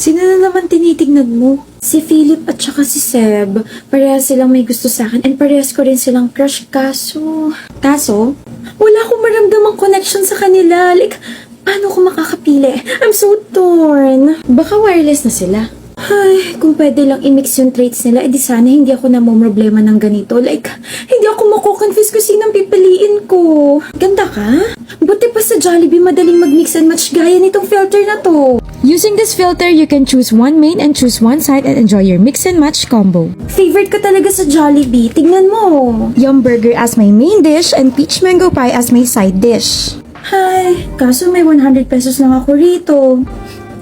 Sino na naman tinitignan mo? Si Philip at saka si Seb. Parehas silang may gusto sa akin and parehas ko rin silang crush. Kaso, wala akong maramdamang connection sa kanila. Like, paano ko makakapili? I'm so torn. Baka wireless na sila. Ay, kung pwede lang i-mix yung traits nila, edi sana hindi ako namomroblema ng ganito. Like, hindi ako mako-confuse kung sinong pipiliin ko. Ganda ka? Buti pa sa Jollibee madaling mag-mix and match gaya nitong filter na to. Using this filter, you can choose one main and choose one side and enjoy your mix and match combo. Favorite ko talaga sa Jollibee. Tignan mo. Yum burger as my main dish and peach mango pie as my side dish. Ay, kaso may 100 pesos lang ako rito.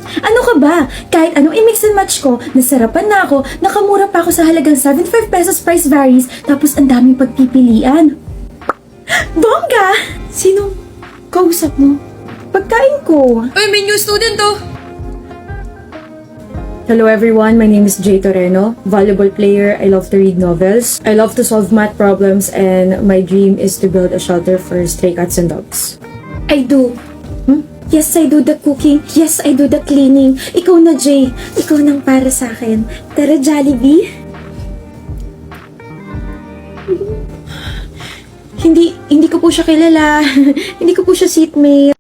Ano ka ba? Kahit anong i-mix and match ko, nasarapan na ako, nakamura pa ako sa halagang 75 pesos price varies, tapos ang daming pagpipilian. Bongga! Sinong kausap mo? Pagkain ko. Uy, may new student to! Hello everyone, my name is Jay Toreno, volleyball player. I love to read novels. I love to solve math problems and my dream is to build a shelter for stray cats and dogs. I do. Yes, I do the cooking. Yes, I do the cleaning. Ikaw na, Jay. Ikaw nang para sa akin. Tara, Jollibee. Hindi ko po siya kilala. Hindi ko po siya seatmate.